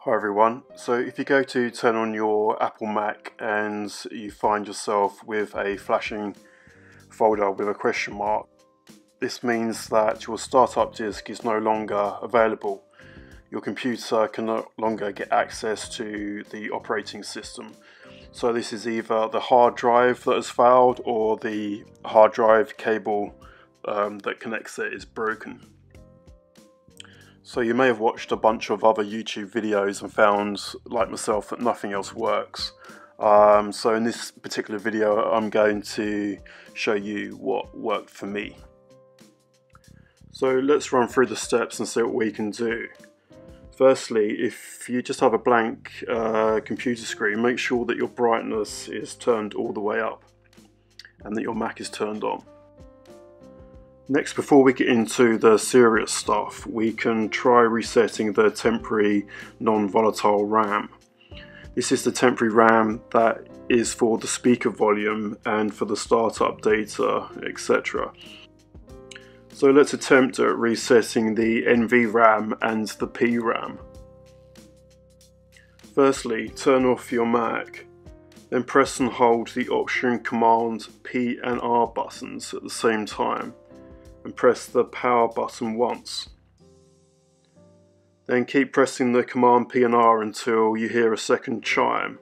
Hi everyone, so if you go to turn on your Apple Mac and you find yourself with a flashing folder with a question mark, this means that your startup disk is no longer available. Your computer can no longer get access to the operating system. So this is either the hard drive that has failed or the hard drive cable that connects it is broken. So you may have watched a bunch of other YouTube videos and found, like myself, that nothing else works. So in this particular video I'm going to show you what worked for me. So let's run through the steps and see what we can do. Firstly, if you just have a blank computer screen, make sure that your brightness is turned all the way up and that your Mac is turned on. Next, before we get into the serious stuff, we can try resetting the temporary non-volatile RAM. This is the temporary RAM that is for the speaker volume and for the startup data, etc. So let's attempt at resetting the NVRAM and the PRAM. Firstly, turn off your Mac, then press and hold the Option, Command, P and R buttons at the same time, and press the power button once. Then keep pressing the Command P and R until you hear a second chime.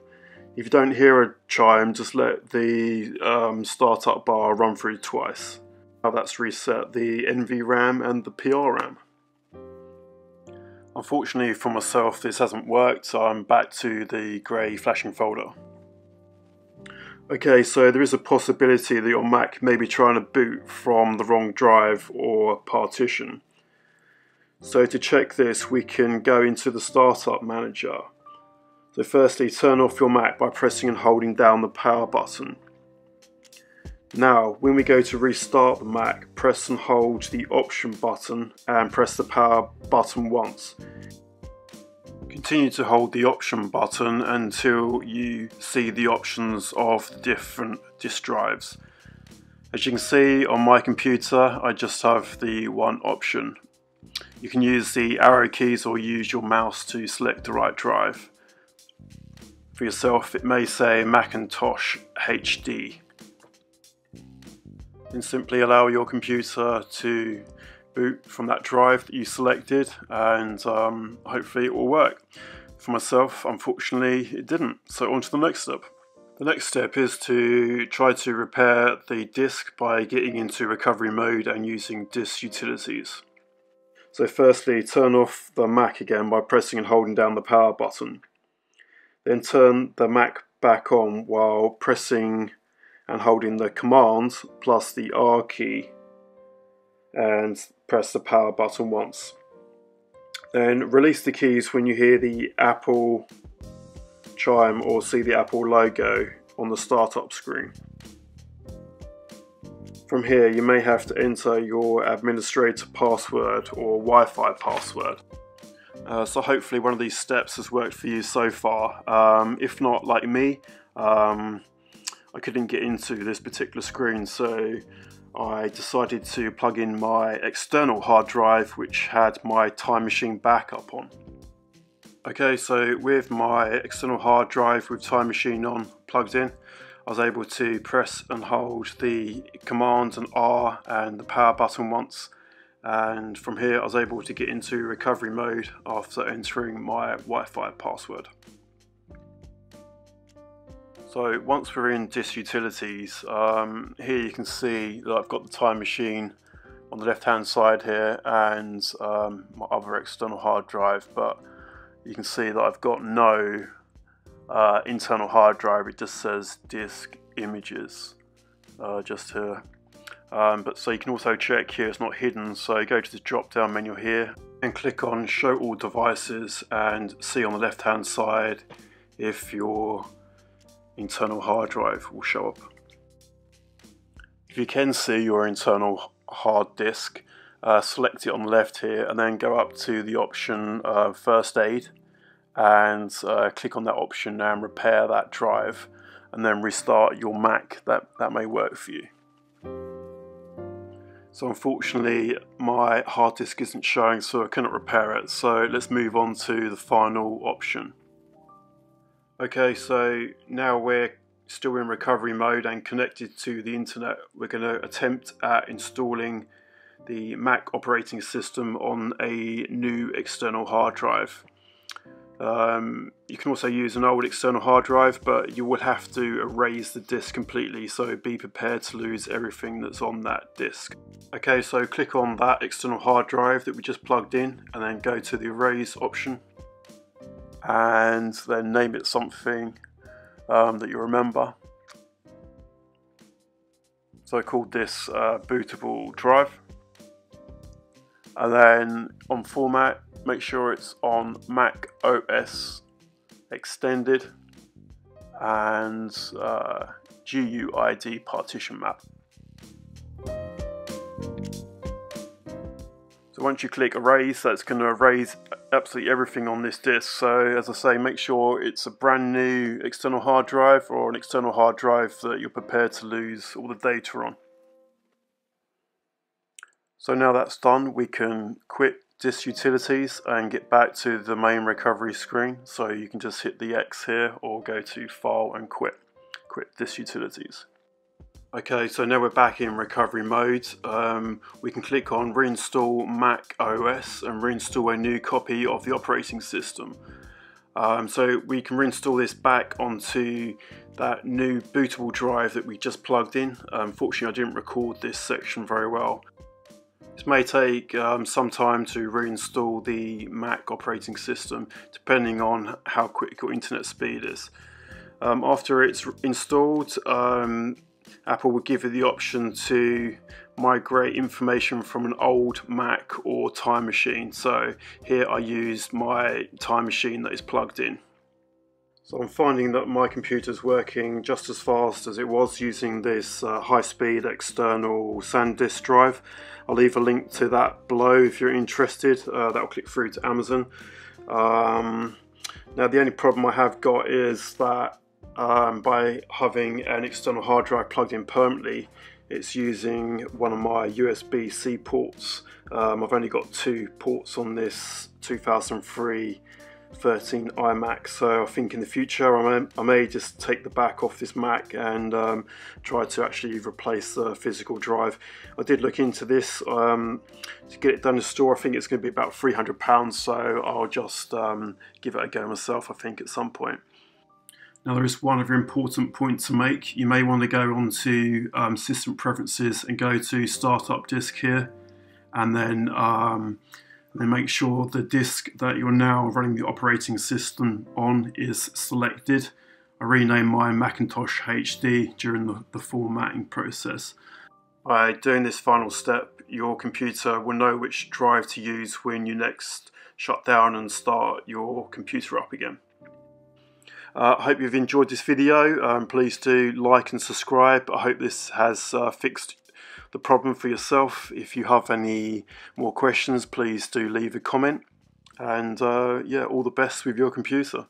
If you don't hear a chime, just let the startup bar run through twice. Now that's reset the NVRAM and the PRAM. Unfortunately for myself this hasn't worked, so I'm back to the grey flashing folder. Okay, so there is a possibility that your Mac may be trying to boot from the wrong drive or partition. So to check this, we can go into the Startup Manager. So firstly, turn off your Mac by pressing and holding down the power button. Now, when we go to restart the Mac, press and hold the Option button and press the power button once. Continue to hold the Option button until you see the options of the different disk drives. As you can see on my computer, I just have the one option. You can use the arrow keys or use your mouse to select the right drive. For yourself, it may say Macintosh HD. Then simply allow your computer to boot from that drive that you selected, and hopefully it will work. For myself, unfortunately it didn't, so on to the next step. The next step is to try to repair the disk by getting into recovery mode and using disk utilities. So firstly, turn off the Mac again by pressing and holding down the power button. Then turn the Mac back on while pressing and holding the Command plus the R key and press the power button once. Then release the keys when you hear the Apple chime or see the Apple logo on the startup screen. From here you may have to enter your administrator password or Wi-Fi password. So hopefully one of these steps has worked for you so far. If not, like me, I couldn't get into this particular screen, so I decided to plug in my external hard drive which had my Time Machine backup on. Okay, so with my external hard drive with Time Machine on plugged in, I was able to press and hold the Command and R and the power button once, and from here I was able to get into recovery mode after entering my Wi-Fi password. So once we're in disk utilities, here you can see that I've got the Time Machine on the left hand side here and my other external hard drive, but you can see that I've got no internal hard drive. It just says disk images just here. But so you can also check here it's not hidden, so go to the drop down menu here and click on show all devices and see on the left hand side if your internal hard drive will show up. If you can see your internal hard disk, select it on the left here and then go up to the option First Aid and click on that option and repair that drive, and then restart your Mac. That may work for you. So unfortunately my hard disk isn't showing, so I cannot repair it. So let's move on to the final option. Okay, so now we're still in recovery mode and connected to the internet. We're going to attempt at installing the Mac operating system on a new external hard drive. You can also use an old external hard drive, but you will have to erase the disk completely, so be prepared to lose everything that's on that disk. Okay, so click on that external hard drive that we just plugged in and then go to the erase option and then name it something that you remember. So I called this bootable drive, and then on format, make sure it's on Mac OS extended and GUID partition map. So once you click erase, that's going to erase absolutely everything on this disk. So as I say, make sure it's a brand new external hard drive or an external hard drive that you're prepared to lose all the data on. So now that's done, we can quit Disk Utilities and get back to the main recovery screen. So you can just hit the X here or go to File and Quit Disk Utilities. Okay, so now we're back in recovery mode. We can click on Reinstall Mac OS and reinstall a new copy of the operating system. So we can reinstall this back onto that new bootable drive that we just plugged in. Unfortunately, I didn't record this section very well. This may take some time to reinstall the Mac operating system, depending on how quick your internet speed is. After it's installed, Apple will give you the option to migrate information from an old Mac or Time Machine. So here I used my Time Machine that is plugged in. So I'm finding that my computer is working just as fast as it was using this high-speed external SanDisk drive. I'll leave a link to that below if you're interested. That'll click through to Amazon. Now the only problem I have got is that by having an external hard drive plugged in permanently, it's using one of my USB-C ports. I've only got 2 ports on this 2003 13 iMac, so I think in the future I may just take the back off this Mac and try to actually replace the physical drive. I did look into this to get it done in store. I think it's going to be about £300, so I'll just give it a go myself, I think, at some point. Now there is one other important point to make. You may want to go on to System Preferences and go to Startup Disk here, and then make sure the disk that you're now running the operating system on is selected. I renamed my Macintosh HD during the formatting process. By doing this final step, your computer will know which drive to use when you next shut down and start your computer up again. I hope you've enjoyed this video. Please do like and subscribe. I hope this has fixed the problem for yourself. If you have any more questions, please do leave a comment, and yeah, all the best with your computer.